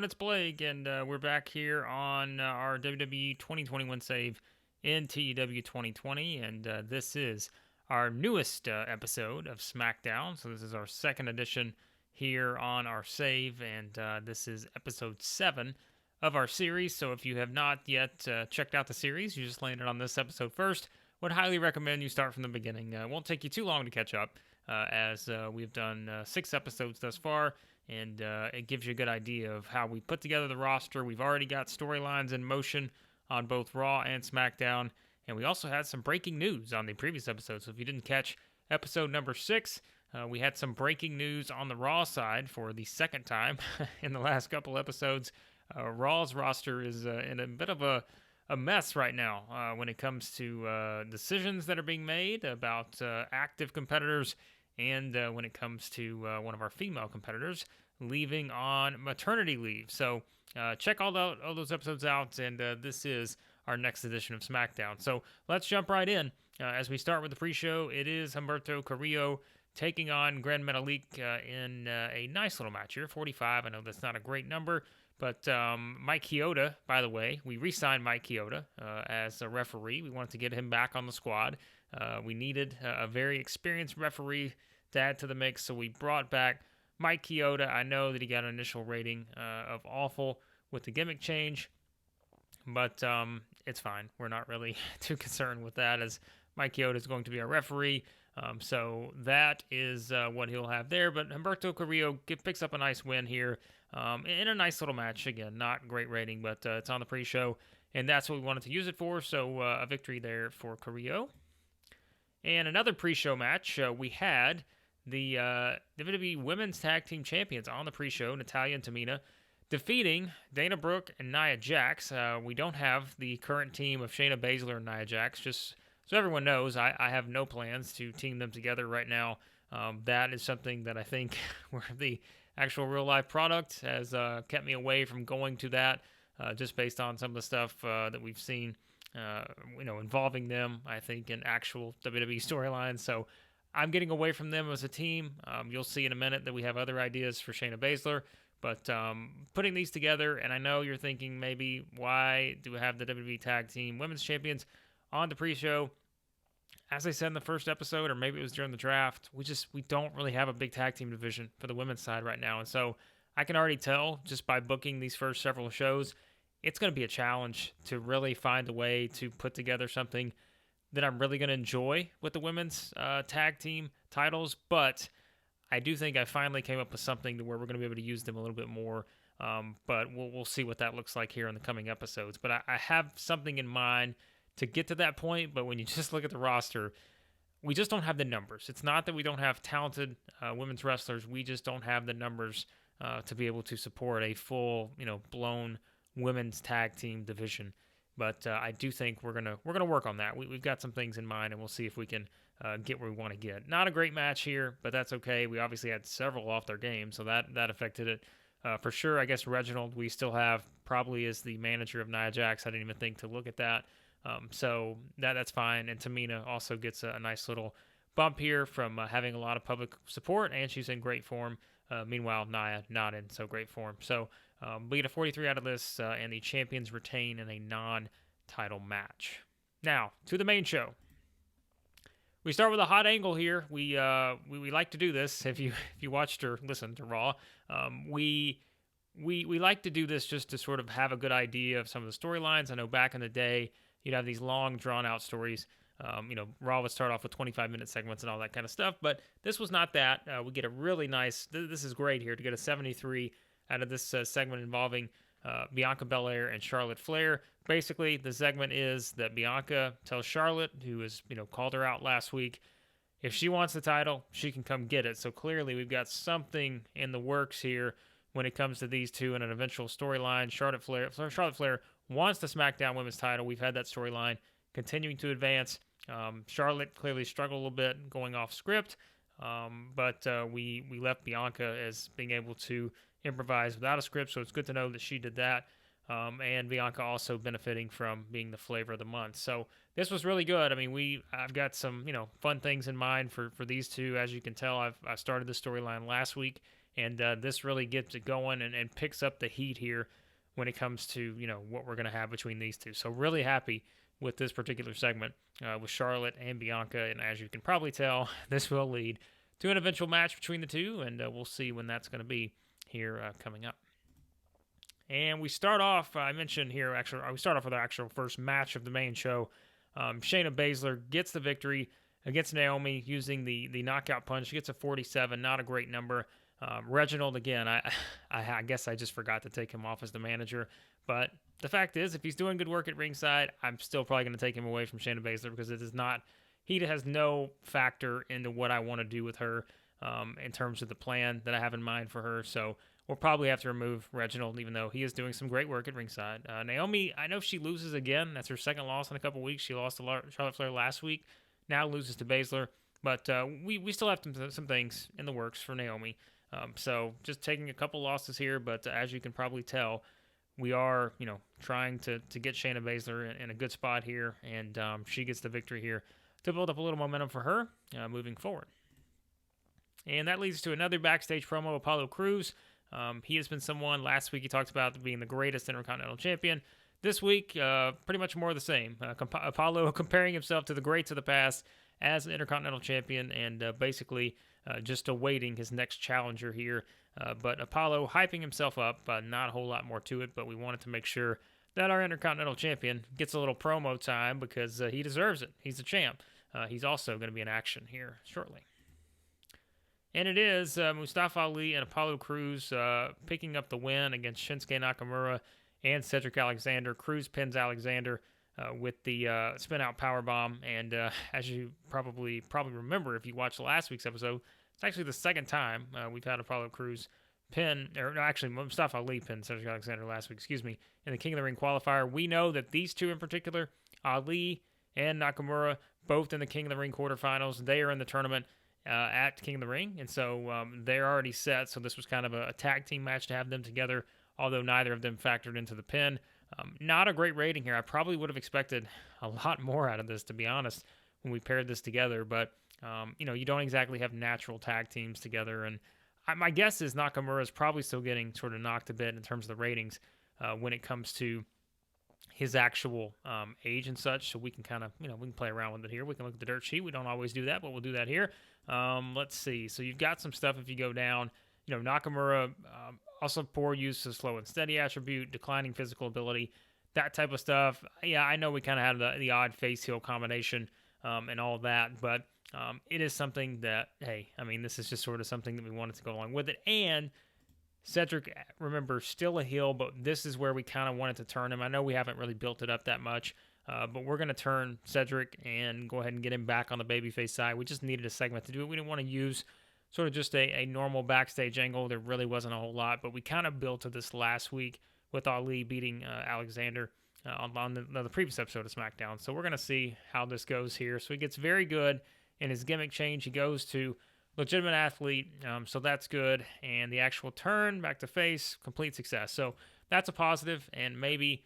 It's Blake, and we're back here on our WWE 2021 save in TEW 2020, and this is our newest episode of SmackDown. So this is our second edition here on our save, and this is episode 7 of our series. So if you have not yet checked out the series, you just landed on this episode first, would highly recommend you start from the beginning. It won't take you too long to catch up, as we've done 6 episodes thus far, and it gives you a good idea of how we put together the roster. We've already got storylines in motion on both Raw and SmackDown, and we also had some breaking news on the previous episode. So if you didn't catch episode number 6, we had some breaking news on the Raw side for the second time in the last couple episodes. Raw's roster is in a bit of a mess right now when it comes to decisions that are being made about active competitors, and when it comes to one of our female competitors leaving on maternity leave. So check all those episodes out, and this is our next edition of SmackDown. So let's jump right in. As we start with the pre-show, it is Humberto Carrillo taking on Gran Metalik in a nice little match here, 45. I know that's not a great number, but Mike Chioda, by the way, we re-signed Mike Chioda as a referee. We wanted to get him back on the squad. We needed a very experienced referee to add to the mix, so we brought back Mike Chioda. I know that he got an initial rating of awful with the gimmick change, but it's fine. We're not really too concerned with that, as Mike Chioda is going to be our referee. So that is what he'll have there. But Humberto Carrillo picks up a nice win here in a nice little match. Again, not great rating, but it's on the pre-show, and that's what we wanted to use it for. So a victory there for Carrillo. And another pre-show match, we had the WWE Women's Tag Team Champions on the pre-show, Natalya and Tamina, defeating Dana Brooke and Nia Jax. We don't have the current team of Shayna Baszler and Nia Jax, just so everyone knows. I have no plans to team them together right now. That is something that I think where the actual real-life product has kept me away from going to that, just based on some of the stuff that we've seen involving them, I think, in actual WWE storylines. So I'm getting away from them as a team. You'll see in a minute that we have other ideas for Shayna Baszler, but putting these together, and I know you're thinking maybe, why do we have the WWE Tag Team Women's Champions on the pre-show? As I said in the first episode, or maybe it was during the draft, we don't really have a big tag team division for the women's side right now, and so I can already tell just by booking these first several shows, it's going to be a challenge to really find a way to put together something that I'm really going to enjoy with the women's tag team titles. But I do think I finally came up with something to where we're going to be able to use them a little bit more. But we'll see what that looks like here in the coming episodes. But I have something in mind to get to that point. But when you just look at the roster, we just don't have the numbers. It's not that we don't have talented women's wrestlers. We just don't have the numbers to be able to support a full, blown women's tag team division. But I do think we're gonna work on that. We've got some things in mind, and we'll see if we can get where we want to get. Not a great match here, but that's okay. We obviously had several off their game, so that affected it for sure. I guess Reginald we still have probably as the manager of Nia Jax. I didn't even think to look at that. So that's fine. And Tamina also gets a nice little bump here from having a lot of public support, and she's in great form. Meanwhile, Nia not in so great form. So we get a 43 out of this, and the champions retain in a non-title match. Now, to the main show. We start with a hot angle here. We like to do this. If you watched or listened to Raw, we like to do this just to sort of have a good idea of some of the storylines. I know back in the day, you'd have these long, drawn-out stories. Raw would start off with 25-minute segments and all that kind of stuff, but this was not that. We get a really nice, this is great here, to get a 73 out of this segment involving Bianca Belair and Charlotte Flair. Basically, the segment is that Bianca tells Charlotte, who has, called her out last week, if she wants the title, she can come get it. So clearly, we've got something in the works here when it comes to these two in an eventual storyline. Charlotte Flair wants the SmackDown Women's title. We've had that storyline continuing to advance. Charlotte clearly struggled a little bit going off script, but we left Bianca as being able to improvise without a script, so it's good to know that she did that. And Bianca also benefiting from being the flavor of the month. So this was really good. I mean, I've got some fun things in mind for these two. As you can tell, I started the storyline last week, And this really gets it going and picks up the heat here when it comes to, what we're going to have between these two. So really happy with this particular segment with Charlotte and Bianca. And as you can probably tell, this will lead to an eventual match between the two. And we'll see when that's going to be here coming up. And we start off, I mentioned here, we start off with our actual first match of the main show. Shayna Baszler gets the victory against Naomi using the knockout punch. She gets a 47, not a great number. Reginald, again, I guess I just forgot to take him off as the manager. But the fact is, if he's doing good work at ringside, I'm still probably going to take him away from Shayna Baszler because he has no factor into what I want to do with her in terms of the plan that I have in mind for her. So we'll probably have to remove Reginald, even though he is doing some great work at ringside. Naomi, I know if she loses again, that's her second loss in a couple weeks. She lost to Charlotte Flair last week, now loses to Baszler. But we still have some things in the works for Naomi. So just taking a couple losses here, but as you can probably tell, we are, trying to get Shayna Baszler in a good spot here, and she gets the victory here to build up a little momentum for her moving forward. And that leads to another backstage promo, Apollo Crews. He has been someone, last week he talked about being the greatest Intercontinental Champion. This week, pretty much more of the same. Apollo comparing himself to the greats of the past as an Intercontinental Champion and basically just awaiting his next challenger here. But Apollo hyping himself up, not a whole lot more to it, but we wanted to make sure that our Intercontinental Champion gets a little promo time because he deserves it. He's the champ. He's also going to be in action here shortly. And it is Mustafa Ali and Apollo Crews picking up the win against Shinsuke Nakamura and Cedric Alexander. Crews pins Alexander with the spin-out powerbomb. And as you probably remember if you watched last week's episode, it's actually the second time we've had Apollo Crews Mustafa Ali pinned Cedric Alexander last week, in the King of the Ring qualifier. We know that these two in particular, Ali and Nakamura, both in the King of the Ring quarterfinals, they are in the tournament at King of the Ring, and so they're already set. So this was kind of a tag team match to have them together, although neither of them factored into the pin. Not a great rating here. I probably would have expected a lot more out of this, to be honest, when we paired this together. But you don't exactly have natural tag teams together, and my guess is Nakamura is probably still getting sort of knocked a bit in terms of the ratings when it comes to his actual age and such. So we can kind of, we can play around with it here. We can look at the dirt sheet. We don't always do that, but we'll do that here. Let's see. So you've got some stuff if you go down. Nakamura, also poor use of slow and steady attribute, declining physical ability, that type of stuff. Yeah, I know we kind of have the odd face heel combination and all that, but it is something that, this is just sort of something that we wanted to go along with it. And Cedric, remember, still a heel, but this is where we kind of wanted to turn him. I know we haven't really built it up that much, but we're going to turn Cedric and go ahead and get him back on the babyface side. We just needed a segment to do it. We didn't want to use sort of just a normal backstage angle. There really wasn't a whole lot, but we kind of built to this last week with Ali beating Alexander on the previous episode of SmackDown. So we're going to see how this goes here. So he gets very good in his gimmick change. He goes to legitimate athlete, so that's good. And the actual turn back to face, complete success. So that's a positive, and maybe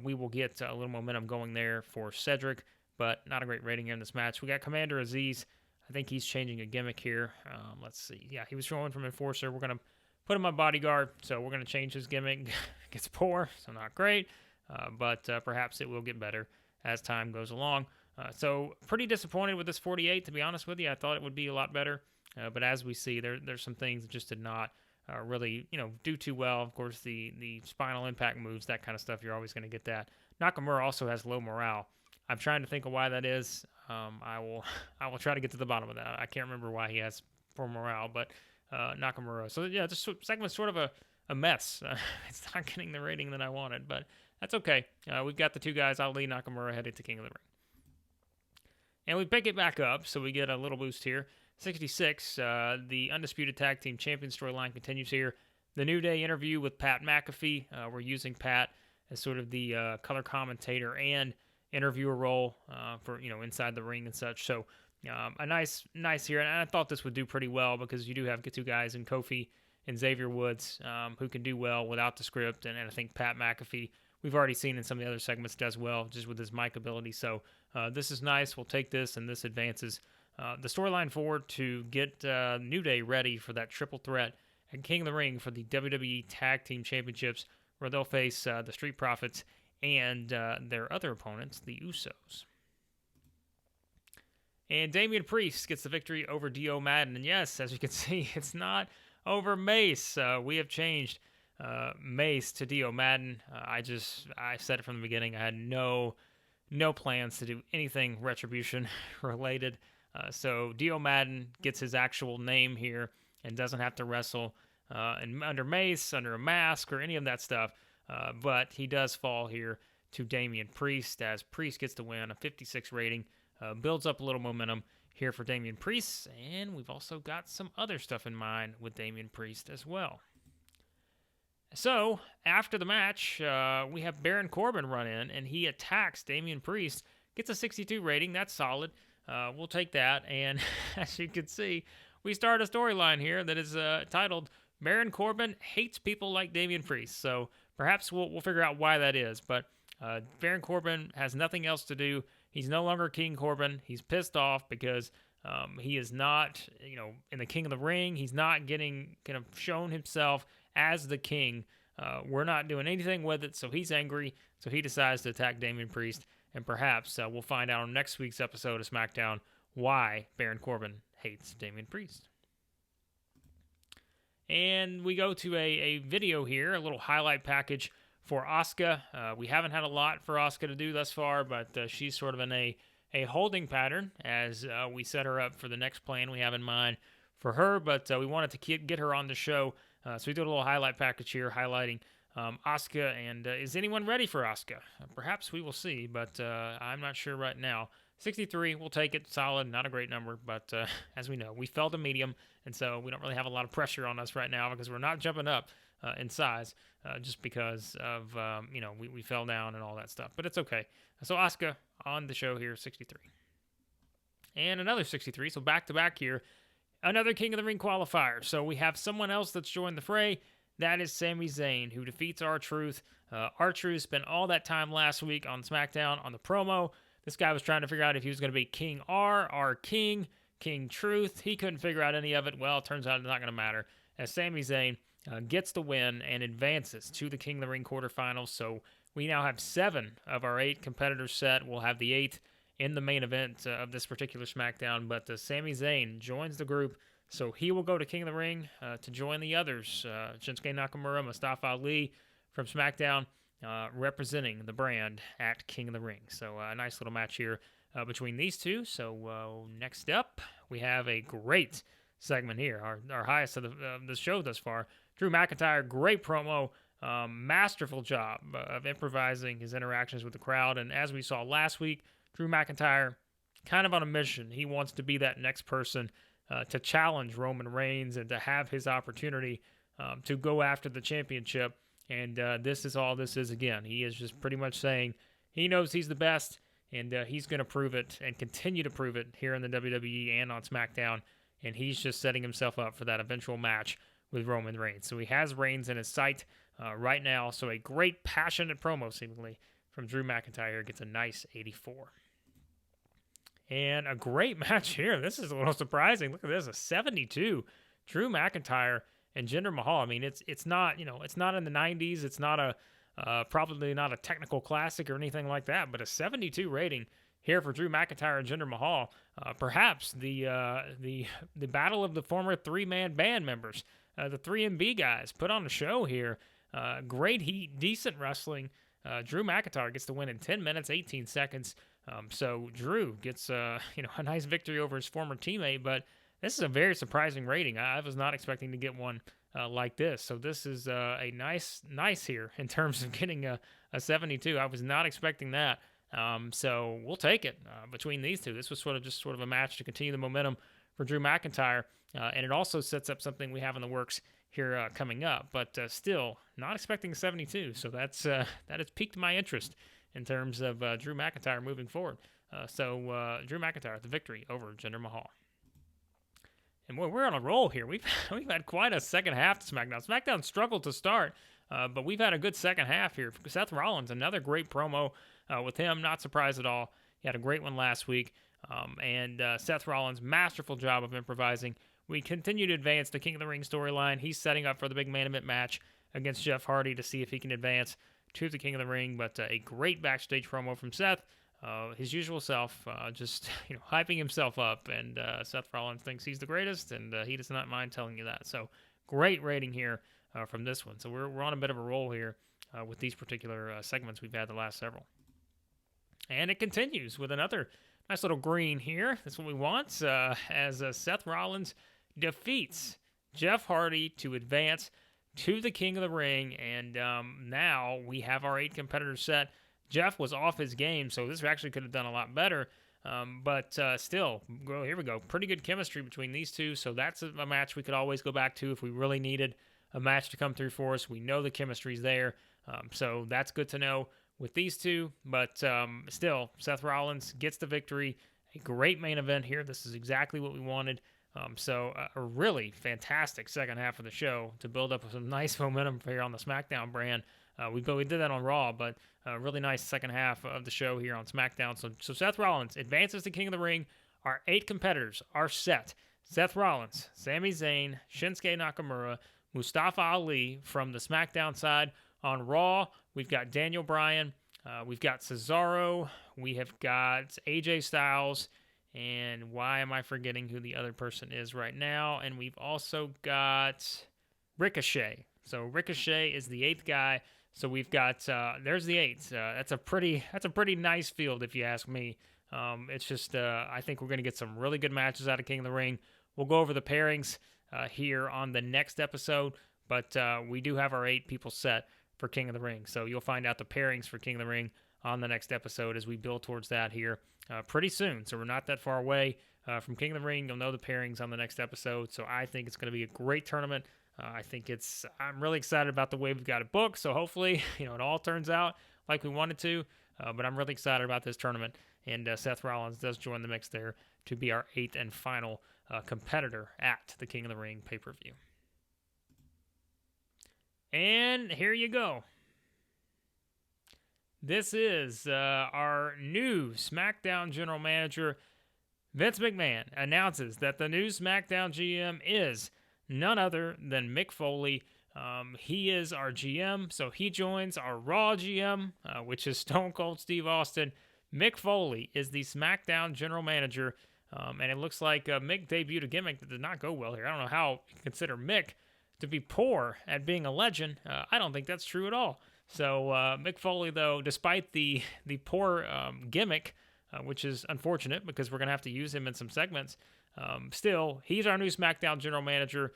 we will get a little momentum going there for Cedric, but not a great rating here in this match. We got Commander Aziz. I think he's changing a gimmick here. Let's see. Yeah, he was going from Enforcer. We're going to put him on Bodyguard, so we're going to change his gimmick. Gets poor, so not great, but perhaps it will get better as time goes along. So pretty disappointed with this 48, to be honest with you. I thought it would be a lot better. But as we see, there's some things that just did not really, do too well. Of course, the spinal impact moves, that kind of stuff, you're always going to get that. Nakamura also has low morale. I'm trying to think of why that is. I will try to get to the bottom of that. I can't remember why he has poor morale, but Nakamura. So yeah, this segment's sort of a mess. It's not getting the rating that I wanted, but that's okay. We've got the two guys, Ali, Nakamura, headed to King of the Ring. And we pick it back up, so we get a little boost here. 66, the Undisputed Tag Team Champion storyline continues here. The New Day interview with Pat McAfee. We're using Pat as sort of the color commentator and interviewer role for, inside the ring and such. So a nice here. And I thought this would do pretty well because you do have two guys in Kofi and Xavier Woods who can do well without the script. And I think Pat McAfee, we've already seen in some of the other segments, does well just with his mic ability. So this is nice. We'll take this, and this advances the storyline forward to get New Day ready for that triple threat and King of the Ring for the WWE Tag Team Championships, where they'll face the Street Profits and their other opponents, the Usos. And Damian Priest gets the victory over Dio Madden. And yes, as you can see, it's not over Mace. We have changed Mace to Dio Madden. I said it from the beginning. I had no plans to do anything Retribution related. So Dio Madden gets his actual name here and doesn't have to wrestle and under Mace, under a mask, or any of that stuff. But he does fall here to Damian Priest, as Priest gets the win, a 56 rating. Builds up a little momentum here for Damian Priest, and we've also got some other stuff in mind with Damian Priest as well. So, after the match, we have Baron Corbin run in, and he attacks Damian Priest, gets a 62 rating. That's solid. We'll take that, and as you can see, we start a storyline here that is titled, Baron Corbin Hates People Like Damian Priest. So, perhaps we'll figure out why that is, but Baron Corbin has nothing else to do. He's no longer King Corbin. He's pissed off because he is not, in the King of the Ring. He's not getting kind of shown himself as the king. We're not doing anything with it, so he's angry. So he decides to attack Damian Priest, and perhaps we'll find out on next week's episode of SmackDown why Baron Corbin hates Damian Priest. And we go to a video here, a little highlight package for Asuka. We haven't had a lot for Asuka to do thus far, but she's sort of in a holding pattern as we set her up for the next plan we have in mind for her, but we wanted to get her on the show, so we did a little highlight package here highlighting Asuka, and is anyone ready for Asuka? Perhaps we will see, but I'm not sure right now. 63, we'll take it. Solid, not a great number, but as we know, we fell to medium, and so we don't really have a lot of pressure on us right now because we're not jumping up in size just because of, we fell down and all that stuff. But it's okay. So Asuka on the show here, 63. And another 63, so back-to-back here. Another King of the Ring qualifier. So we have someone else that's joined the fray. That is Sami Zayn, who defeats R-Truth. R-Truth spent all that time last week on SmackDown on the promo. This guy was trying to figure out if he was going to be King R King, King Truth. He couldn't figure out any of it. Well, it turns out it's not going to matter, as Sami Zayn gets the win and advances to the King of the Ring quarterfinals. So we now have 7 of our 8 competitors set. We'll have the 8th in the main event of this particular SmackDown. But Sami Zayn joins the group, so he will go to King of the Ring to join the others. Shinsuke Nakamura, Mustafa Ali from SmackDown, representing the brand at King of the Ring. So a nice little match here between these two. So next up, we have a great segment here, our highest of the show thus far. Drew McIntyre, great promo, masterful job of improvising his interactions with the crowd. And as we saw last week, Drew McIntyre kind of on a mission. He wants to be that next person to challenge Roman Reigns and to have his opportunity to go after the championship. And this is all this is again. He is just pretty much saying he knows he's the best, and he's going to prove it and continue to prove it here in the WWE and on SmackDown. And he's just setting himself up for that eventual match with Roman Reigns. So he has Reigns in his sight right now. So a great, passionate promo, seemingly, from Drew McIntyre gets a nice 84. And a great match here. This is a little surprising. Look at this, a 72. Drew McIntyre and Jinder Mahal. I mean, it's not, it's not in the 90s. It's not probably not a technical classic or anything like that, but a 72 rating here for Drew McIntyre and Jinder Mahal. Perhaps the battle of the former 3-man band members, the 3MB guys, put on a show here. Great heat, decent wrestling. Drew McIntyre gets the win in 10 minutes, 18 seconds. So Drew gets a nice victory over his former teammate, but this is a very surprising rating. I was not expecting to get one like this. So this is a nice here in terms of getting a 72. I was not expecting that. So we'll take it between these two. This was sort of a match to continue the momentum for Drew McIntyre, and it also sets up something we have in the works here coming up. But still, not expecting a 72. So that has piqued my interest in terms of Drew McIntyre moving forward. So Drew McIntyre, the victory over Jinder Mahal. And we're on a roll here. We've had quite a second half to SmackDown. SmackDown struggled to start, but we've had a good second half here. Seth Rollins, another great promo with him. Not surprised at all. He had a great one last week. And Seth Rollins, masterful job of improvising we continue to advance the King of the Ring storyline. He's setting up for the big main event match against Jeff Hardy to see if he can advance to the King of the Ring. But a great backstage promo from Seth. His usual self, just hyping himself up, and Seth Rollins thinks he's the greatest, and he does not mind telling you that. So great rating here from this one. So we're on a bit of a roll here with these particular segments we've had the last several. And it continues with another nice little green here. That's what we want, as Seth Rollins defeats Jeff Hardy to advance to the King of the Ring, and now we have our 8 competitors set. Jeff was off his game, so this actually could have done a lot better. But still, here we go. Pretty good chemistry between these two, so that's a match we could always go back to if we really needed a match to come through for us. We know the chemistry's there, so that's good to know with these two. But still, Seth Rollins gets the victory. A great main event here. This is exactly what we wanted. So a really fantastic second half of the show to build up some nice momentum here on the SmackDown brand. We did that on Raw, but a really nice second half of the show here on SmackDown. So Seth Rollins advances to King of the Ring. Our 8 competitors are set. Seth Rollins, Sami Zayn, Shinsuke Nakamura, Mustafa Ali from the SmackDown side. On Raw, we've got Daniel Bryan, we've got Cesaro, we have got AJ Styles, and why am I forgetting who the other person is right now? And we've also got Ricochet. So Ricochet is the 8th guy. So we've got there's the 8. That's a pretty nice field if you ask me. It's just I think we're going to get some really good matches out of King of the Ring. We'll go over the pairings here on the next episode, but we do have our 8 people set for King of the Ring. So you'll find out the pairings for King of the Ring on the next episode as we build towards that here pretty soon. So we're not that far away from King of the Ring. You'll know the pairings on the next episode. So I think it's going to be a great tournament. I'm really excited about the way we've got it booked. So hopefully, it all turns out like we wanted to. But I'm really excited about this tournament. And Seth Rollins does join the mix there to be our 8th and final competitor at the King of the Ring pay-per-view. And here you go. This is our new SmackDown General Manager. Vince McMahon announces that the new SmackDown GM is none other than Mick Foley. He is our GM, so he joins our Raw GM, which is Stone Cold Steve Austin. Mick Foley is the SmackDown General Manager, and it looks like Mick debuted a gimmick that did not go well here. I don't know how you consider Mick to be poor at being a legend. I don't think that's true at all. So Mick Foley, though, despite the poor gimmick, which is unfortunate because we're going to have to use him in some segments, still, he's our new SmackDown General Manager.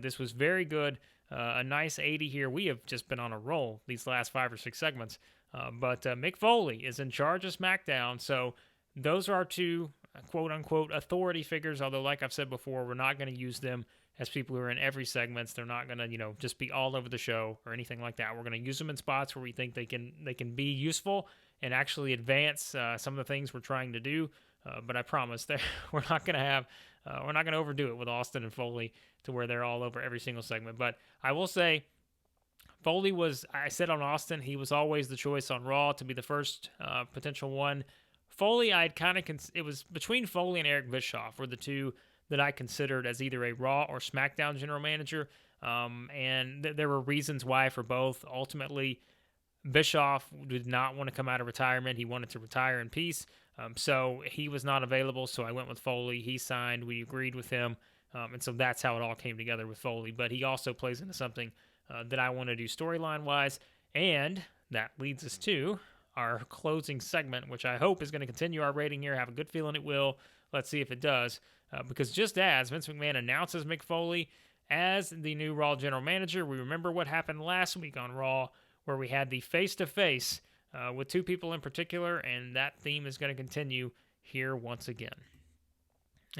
This was very good. A nice 80 here. We have just been on a roll these last 5 or 6 segments. But Mick Foley is in charge of SmackDown. So those are our 2 quote-unquote authority figures, although like I've said before, we're not going to use them as people who are in every segment. They're not going to, just be all over the show or anything like that. We're going to use them in spots where we think they can be useful and actually advance some of the things we're trying to do. But I promise that we're not going to overdo it with Austin and Foley to where they're all over every single segment. But I will say, Foley I said on Austin, he was always the choice on Raw to be the first potential one. Foley, it was between Foley and Eric Bischoff were the 2 that I considered as either a Raw or SmackDown general manager. And there were reasons why for both. Ultimately, Bischoff did not want to come out of retirement. He wanted to retire in peace. So he was not available, so I went with Foley. He signed. We agreed with him. And so that's how it all came together with Foley. But he also plays into something that I want to do storyline-wise. And that leads us to our closing segment, which I hope is going to continue our rating here. I have a good feeling it will. Let's see if it does. Because just as Vince McMahon announces Mick Foley as the new Raw General Manager, we remember what happened last week on Raw, where we had the face-to-face with 2 people in particular, and that theme is going to continue here once again.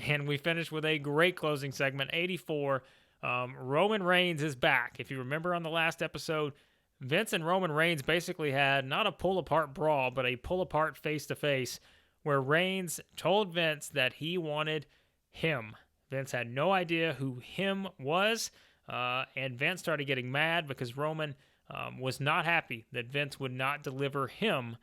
And we finished with a great closing segment, 84. Roman Reigns is back. If you remember on the last episode, Vince and Roman Reigns basically had not a pull-apart brawl, but a pull-apart face-to-face, where Reigns told Vince that he wanted him. Vince had no idea who him was, and Vince started getting mad because Roman was not happy that Vince would not deliver him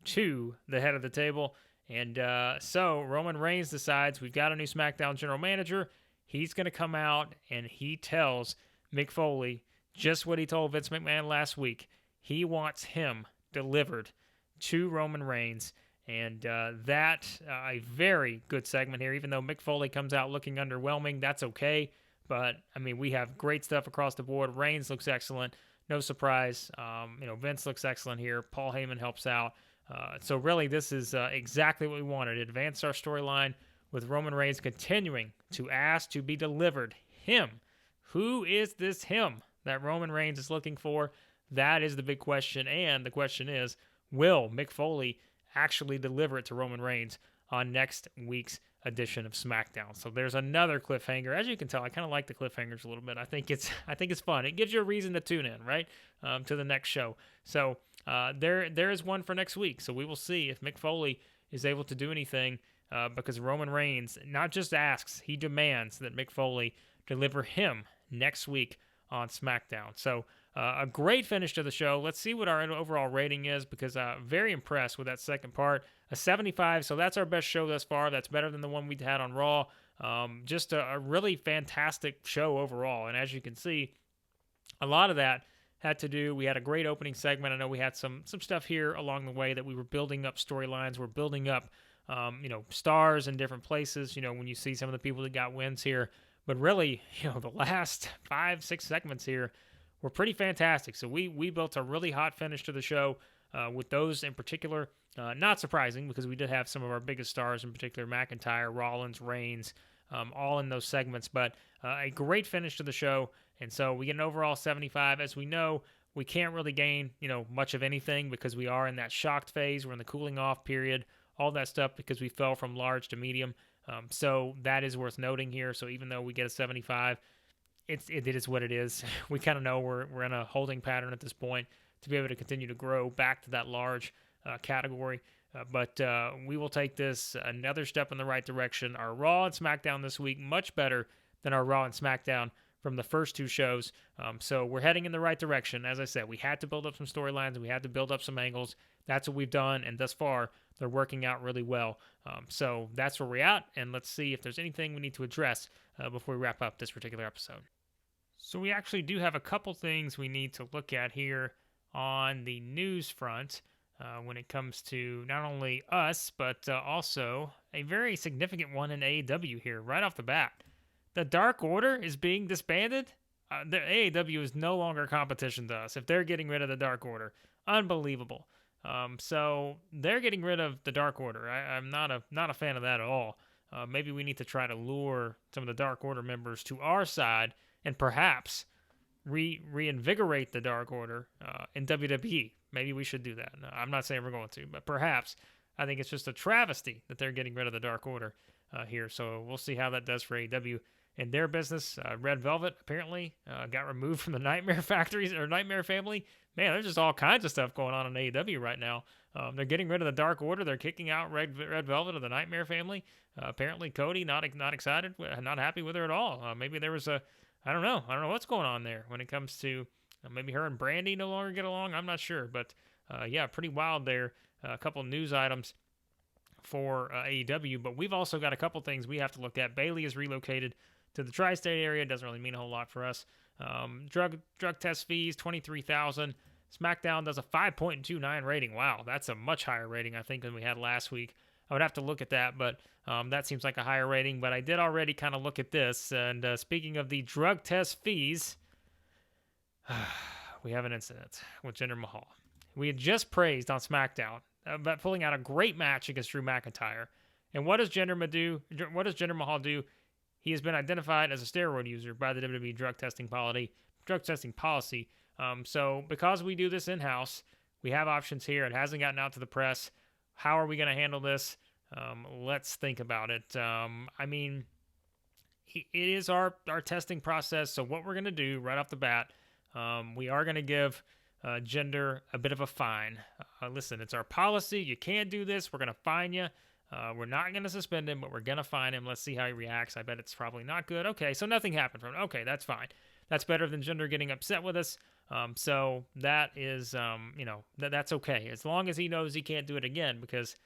to the head of the table. And so Roman Reigns decides we've got a new SmackDown general manager. he's going to come out and he tells Mick Foley just what he told Vince McMahon last week. He wants him delivered to Roman Reigns. And a very good segment here. Even though Mick Foley comes out looking underwhelming, that's okay. But, I mean, we have great stuff across the board. Reigns looks excellent. No surprise. Vince looks excellent here. Paul Heyman helps out. So really, this is exactly what we wanted. It advanced our storyline with Roman Reigns continuing to ask to be delivered him. Who is this him that Roman Reigns is looking for? That is the big question. And the question is, will Mick Foley actually deliver it to Roman Reigns on next week's edition of SmackDown? So there's another cliffhanger. As you can tell, I kind of like the cliffhangers a little bit. I think it's fun. It gives you a reason to tune in, right, to the next show. So there is one for next week. So we will see if Mick Foley is able to do anything because Roman Reigns not just asks, he demands that Mick Foley deliver him next week on SmackDown. So a great finish to the show. Let's see what our overall rating is because very impressed with that second part. A 75, so that's our best show thus far. That's better than the one we had on Raw. Just a really fantastic show overall. And as you can see, a lot of that had to do, we had a great opening segment. I know we had some stuff here along the way that we were building up storylines. We're building up, stars in different places, when you see some of the people that got wins here. But really, the last 5-6 segments here were pretty fantastic. So we built a really hot finish to the show with those in particular. Not surprising because we did have some of our biggest stars, in particular McIntyre, Rollins, Reigns, all in those segments. But a great finish to the show. And so we get an overall 75. As we know, we can't really gain, much of anything because we are in that shocked phase. We're in the cooling off period, all that stuff because we fell from large to medium. So that is worth noting here. So even though we get a 75, it is what it is. We kind of know we're in a holding pattern at this point to be able to continue to grow back to that large category. But we will take this another step in the right direction. Our Raw and SmackDown this week, much better than our Raw and SmackDown from the first two shows. So we're heading in the right direction. As I said, we had to build up some storylines. We had to build up some angles. That's what we've done. And thus far, they're working out really well. So that's where we're at. And let's see if there's anything we need to address before we wrap up this particular episode. So we actually do have a couple things we need to look at here on the news front when it comes to not only us, but also a very significant one in AEW here right off the bat. The Dark Order is being disbanded. The AEW is no longer competition to us if they're getting rid of the Dark Order. Unbelievable. So they're getting rid of the Dark Order. I'm not a fan of that at all. Maybe we need to try to lure some of the Dark Order members to our side and perhaps reinvigorate the Dark Order in WWE. Maybe we should do that. No, I'm not saying we're going to, but perhaps. I think it's just a travesty that they're getting rid of the Dark Order here. So we'll see how that does for AEW and their business. Red Velvet apparently got removed from the Nightmare Factories or Nightmare Family. Man, there's just all kinds of stuff going on in AEW right now. They're getting rid of the Dark Order. They're kicking out Red Velvet of the Nightmare Family. Apparently, Cody not excited, not happy with her at all. Maybe there was I don't know what's going on there when it comes to maybe her and Brandy no longer get along. I'm not sure, but yeah, pretty wild there. A couple news items for AEW, but we've also got a couple things we have to look at. Bayley is relocated to the tri-state area. Doesn't really mean a whole lot for us. Drug test fees, $23,000. SmackDown does a 5.29 rating. Wow, that's a much higher rating, I think, than we had last week. I would have to look at that, but that seems like a higher rating. But I did already kind of look at this. And speaking of the drug test fees, we have an incident with Jinder Mahal. We had just praised on SmackDown about pulling out a great match against Drew McIntyre. And what does Jinder Mahal do? He has been identified as a steroid user by the WWE drug testing policy. So because we do this in-house, we have options here. It hasn't gotten out to the press. How are we going to handle this? Let's think about it. It is our testing process. So what we're going to do right off the bat, we are going to give Jinder a bit of a fine. Listen, it's our policy. You can't do this. We're going to fine you. We're not going to suspend him, but we're going to fine him. Let's see how he reacts. I bet it's probably not good. Okay, so nothing happened from it. Okay, that's fine. That's better than Jinder getting upset with us. So that is, that's okay. As long as he knows he can't do it again because,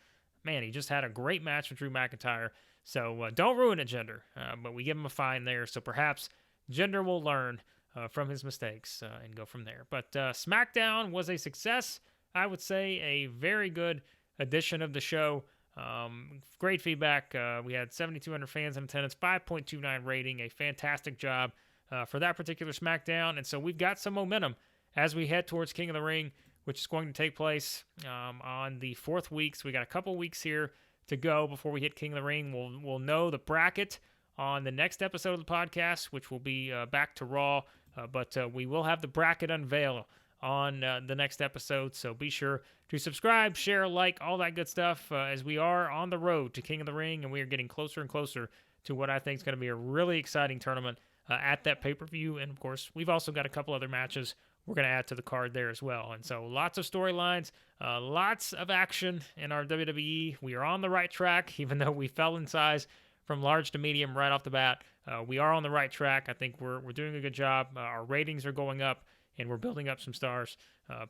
man, he just had a great match with Drew McIntyre. So don't ruin it, Jinder. But we give him a fine there. So perhaps Jinder will learn from his mistakes and go from there. But SmackDown was a success. I would say a very good edition of the show. Great feedback. We had 7,200 fans in attendance, 5.29 rating, a fantastic job for that particular SmackDown. And so we've got some momentum as we head towards King of the Ring, which is going to take place on the 4th week. So we got a couple weeks here to go before we hit King of the Ring. We'll know the bracket on the next episode of the podcast, which will be back to Raw. But we will have the bracket unveil on the next episode. So be sure to subscribe, share, like, all that good stuff as we are on the road to King of the Ring, and we are getting closer and closer to what I think is going to be a really exciting tournament at that pay-per-view. And, of course, we've also got a couple other matches we're going to add to the card there as well. And so lots of storylines, lots of action in our WWE. We are on the right track, even though we fell in size from large to medium right off the bat. We are on the right track. I think we're doing a good job. Our ratings are going up, and we're building up some stars.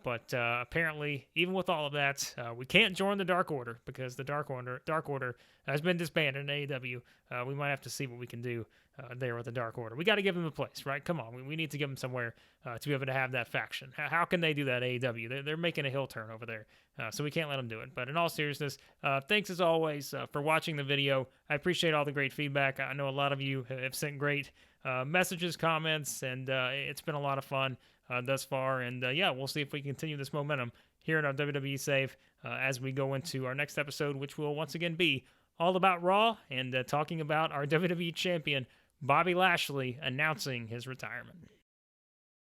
But apparently, even with all of that, we can't join the Dark Order because the Dark Order has been disbanded in AEW. We might have to see what we can do there with the Dark Order. We got to give them a place, right? Come on, we need to give them somewhere to be able to have that faction. How can they do that, AEW? They're making a heel turn over there, so we can't let them do it. But in all seriousness, thanks as always for watching the video. I appreciate all the great feedback. I know a lot of you have sent great messages, comments, and it's been a lot of fun thus far. And yeah, we'll see if we continue this momentum here in our WWE save as we go into our next episode, which will once again be all about Raw and talking about our WWE champion, Bobby Lashley, announcing his retirement.